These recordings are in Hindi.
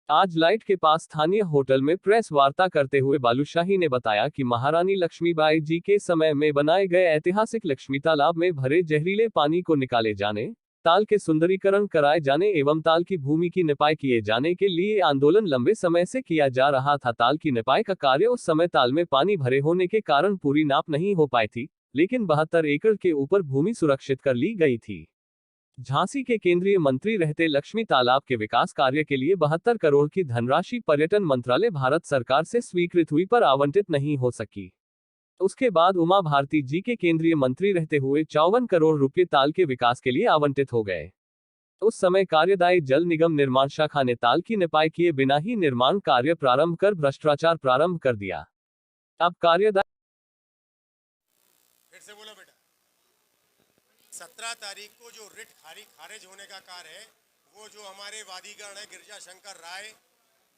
आज लाइट के पास स्थानीय होटल में प्रेस वार्ता करते हुए बालूशाही ने बताया कि महारानी लक्ष्मीबाई जी के समय में बनाए गए ऐतिहासिक लक्ष्मी तालाब में भरे जहरीले पानी को निकाले जाने, ताल के सुंदरीकरण कराए जाने एवं ताल की भूमि की निपाई किए जाने के लिए आंदोलन लंबे समय से किया जा रहा था। ताल की निपाई का कार्य उस समय ताल में पानी भरे होने के कारण पूरी नाप नहीं हो पाई थी, लेकिन 72 एकड़ के ऊपर भूमि सुरक्षित कर ली गई थी। झांसी के केंद्रीय मंत्री रहते लक्ष्मी तालाब के विकास कार्य के लिए 72 करोड़ की धनराशि पर्यटन मंत्रालय भारत सरकार से स्वीकृत हुई पर आवंटित नहीं हो सकी। उसके बाद उमा भारती जी के केंद्रीय मंत्री रहते हुए 54 करोड़ रुपए ताल के विकास के लिए आवंटित हो गए। उस समय कार्यदायी जल निगम निर्माण शाखा ने ताल की निपाई किए बिना ही निर्माण कार्य प्रारंभ कर भ्रष्टाचार प्रारंभ कर दिया। अब कार्यदायी फिर से बोलो बेटा। 17 तारीख को जो रिट खारिज होने का कार्य है, वो जो हमारे वादीगण है गिरिजा शंकर राय,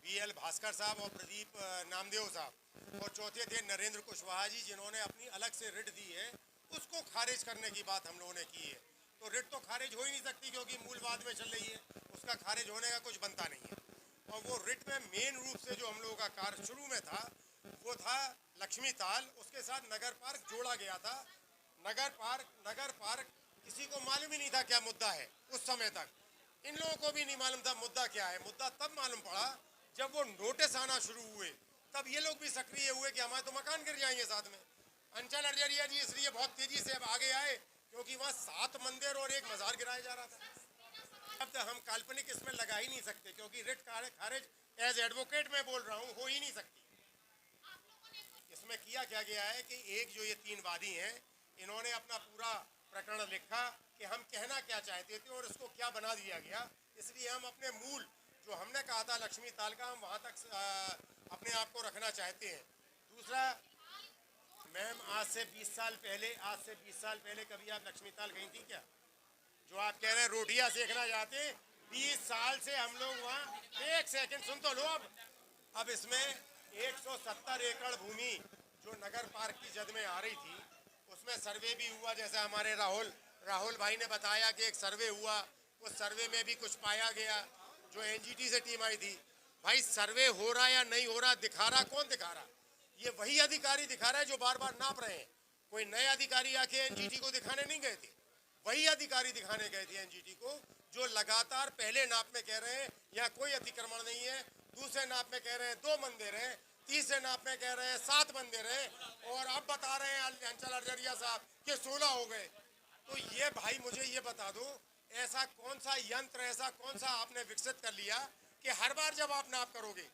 बीएल भास्कर साहब और प्रदीप नामदेव साहब, और चौथे थे नरेंद्र कुशवाहा जी, जिन्होंने अपनी अलग से रिट दी है, उसको खारिज करने की बात हम लोगों ने की है। तो रिट तो खारिज हो ही नहीं सकती क्योंकि मूल वाद में चल रही है, उसका खारिज होने का कुछ बनता नहीं है। और वो रिट में मेन रूप से जो हम लोगों का कार्य शुरू में था, वो था लक्ष्मी ताल, उसके साथ नगर पार्क जोड़ा गया था। नगर पार्क किसी को मालूम ही नहीं था क्या मुद्दा है उस समय तक। इन लोगों को भी नहीं मालूम था मुद्दा क्या है। मुद्दा तब मालूम पड़ा जब वो नोटिस आना शुरू हुए, तब ये लोग भी सक्रिय हुए कि हमारे तो मकान गिर जाएंगे साथ में। अंचल अरजरिया जी इसलिए बहुत तेजी से अब आगे आए क्योंकि वहाँ 7 मंदिर और 1 मजार गिराया जा रहा था। अब तो हम काल्पनिक इसमें लगा ही नहीं सकते क्योंकि रिट खारिज एज एडवोकेट मैं बोल रहा हूँ हो ही नहीं सकती। इसमें किया क्या गया है कि एक जो ये 3 वादी हैं, इन्होंने अपना पूरा प्रकरण लिखा कि हम कहना क्या चाहते थे और इसको क्या बना दिया गया। इसलिए हम अपने मूल जो हमने कहा था लक्ष्मी ताल का, हम वहाँ तक अपने आप को रखना चाहते हैं। दूसरा, मैम आज से 20 साल पहले कभी आप लक्ष्मी ताल गई थी क्या? जो आप कह रहे हैं रोटियां सेकना चाहते, 20 साल से हम लोग वहाँ, एक सेकंड सुन तो लो। अब इसमें 170 एकड़ भूमि जो नगर पार्क की जद में आ रही थी, उसमें सर्वे भी हुआ, जैसा हमारे राहुल भाई ने बताया कि एक सर्वे हुआ। उस सर्वे में भी कुछ पाया गया। जो एनजीटी से टीम आई थी, भाई सर्वे हो रहा या नहीं हो रहा दिखा रहा कौन दिखा रहा? ये वही अधिकारी दिखा रहा है जो बार बार नाप रहे हैं। कोई नए अधिकारी आके एनजीटी को दिखाने नहीं गए थे, वही अधिकारी दिखाने गए थे एनजीटी को, जो लगातार पहले नाप में कह रहे हैं यहाँ कोई अतिक्रमण नहीं है, दूसरे नाप में कह रहे हैं 2 मंदिर हैं, तीसरे नाप में कह रहे हैं 7 मंदिर हैं, और अब बता रहे हैं अंचल अरजरिया साहब कि 16 हो गए। तो ये भाई मुझे ये बता दो, ऐसा कौन सा यंत्र, ऐसा कौन सा आपने विकसित कर लिया कि हर बार जब आप नाप करोगे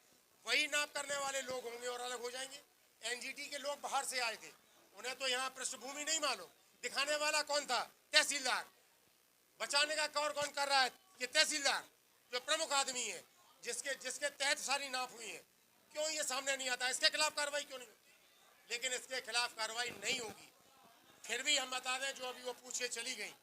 वही नाप करने वाले लोग होंगे और अलग हो जाएंगे? एनजीटी के लोग बाहर से आए थे, उन्हें तो यहाँ पृष्ठभूमि नहीं मालूम। दिखाने वाला कौन था? तहसीलदार। बचाने का कौन कर रहा है? ये तहसीलदार जो प्रमुख आदमी है, जिसके तहत सारी नाप हुई है। क्यों ये सामने नहीं आता? इसके खिलाफ कार्रवाई क्यों नहीं होती? लेकिन इसके खिलाफ कार्रवाई नहीं होगी। फिर भी हम बता दें, जो अभी वो पूछे चली गई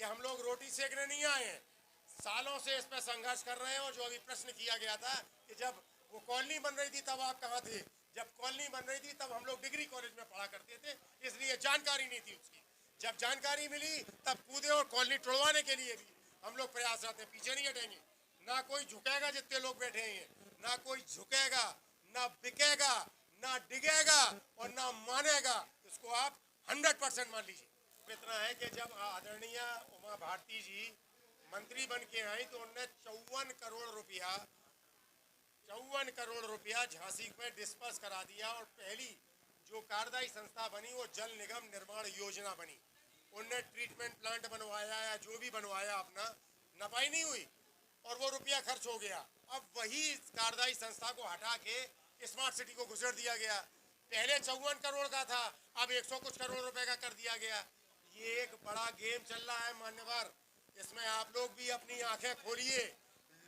कि हम लोग रोटी सेकने नहीं आए हैं, सालों से इस पर संघर्ष कर रहे हैं। और जो अभी प्रश्न किया गया था कि जब वो कॉलोनी बन रही थी तब आप कहाँ थे? जब कॉलोनी बन रही थी तब हम लोग डिग्री कॉलेज में पढ़ा करते थे, इसलिए जानकारी नहीं थी उसकी। जब जानकारी मिली तब कूदे और कॉलोनी तोड़वाने के लिए भी हम लोग प्रयासरत हैं, पीछे नहीं हटेंगे। ना कोई झुकेगा, जितने लोग बैठे हैं ना कोई झुकेगा, ना बिकेगा, ना डिगेगा और ना मानेगा। इसको आप 100% मान लीजिए। इतना है कि जब आदरणीय उमा भारती जी मंत्री बन के आई तो उन्होंने 54 करोड़ रुपया झांसी में डिस्पर्स करा दिया। और पहली जो कार्यदायी संस्था बनी वो जल निगम निर्माण योजना बनी। उनने ट्रीटमेंट प्लांट बनवाया या जो भी बनवाया, अपना नपाई नहीं हुई और वो रुपया खर्च हो गया। अब वही कार्यदायी संस्था को हटा के स्मार्ट सिटी को घुसेड़ दिया गया। पहले 54 करोड़ का था, अब 100 कुछ करोड़ रुपए का कर दिया गया। ये एक बड़ा गेम चल रहा है मान्यवर, इसमें आप लोग भी अपनी आंखें खोलिए।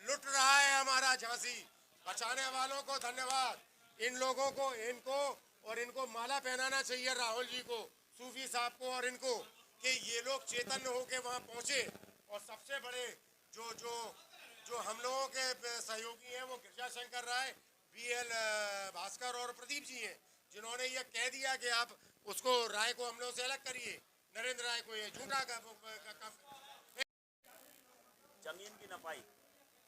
लुट रहा है हमारा झांसी। बचाने वालों को धन्यवाद, इन लोगों को, इनको माला पहनाना चाहिए, राहुल जी को, सूफी साहब को और इनको, कि ये लोग चैतन्य होके वहां पहुंचे। और सबसे बड़े जो जो जो हम लोगों के सहयोगी हैं वो गिरिजा शंकर राय, बीएल भास्कर और प्रदीप जी हैं, जिन्होंने ये कह दिया कि आप उसको राय को हम लोगों से अलग करिए, नरेंद्र राय को। ये झूठा जमीन की नपाई,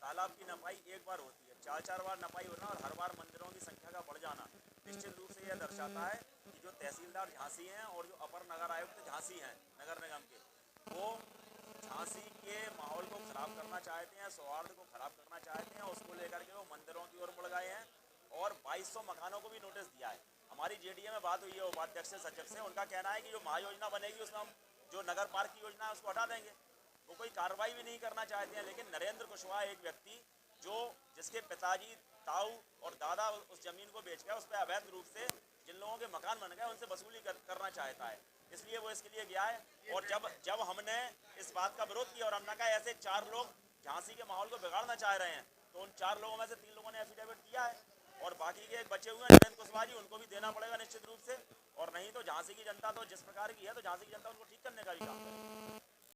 तालाब की नपाई एक बार होती है, 4 बार नपाई होना और हर बार मंदिरों की संख्या का बढ़ जाना निश्चित रूप से यह दर्शाता है कि जो तहसीलदार झांसी हैं और जो अपर नगर आयुक्त झांसी हैं नगर निगम के, वो झांसी के माहौल को खराब करना चाहते हैं, सौहार्द को खराब करना चाहते हैं। उसको लेकर के वो मंदिरों की ओर बढ़ गए हैं और 2200 मकानों को भी नोटिस दिया है। हमारी जेडीए में बात हुई है उपाध्यक्ष से, सचिव से, उनका कहना है कि जो महायोजना बनेगी उसमें हम जो नगर पार्क की योजना है उसको हटा देंगे। वो कोई कार्रवाई भी नहीं करना चाहते हैं। लेकिन नरेंद्र कुशवाहा एक व्यक्ति जो जिसके पिताजी, ताऊ और दादा उस जमीन को बेच गए, उस पर अवैध रूप से जिन लोगों के मकान बन गए उनसे वसूली करना चाहता है, इसलिए वो इसके लिए गया है। और जब हमने इस बात का विरोध किया और हमने कहा ऐसे 4 लोग झांसी के माहौल को बिगाड़ना चाह रहे हैं, तो उन 4 लोगों में से 3 लोगों ने एफिडेविट दिया है और बाकी के बचे हुए नरेंद्र कुशवाहा जी, उनको भी देना पड़ेगा निश्चित रूप से। और नहीं तो झांसी की जनता तो जिस प्रकार की है, तो झांसी की जनता उनको ठीक करने का भी काम करेगी।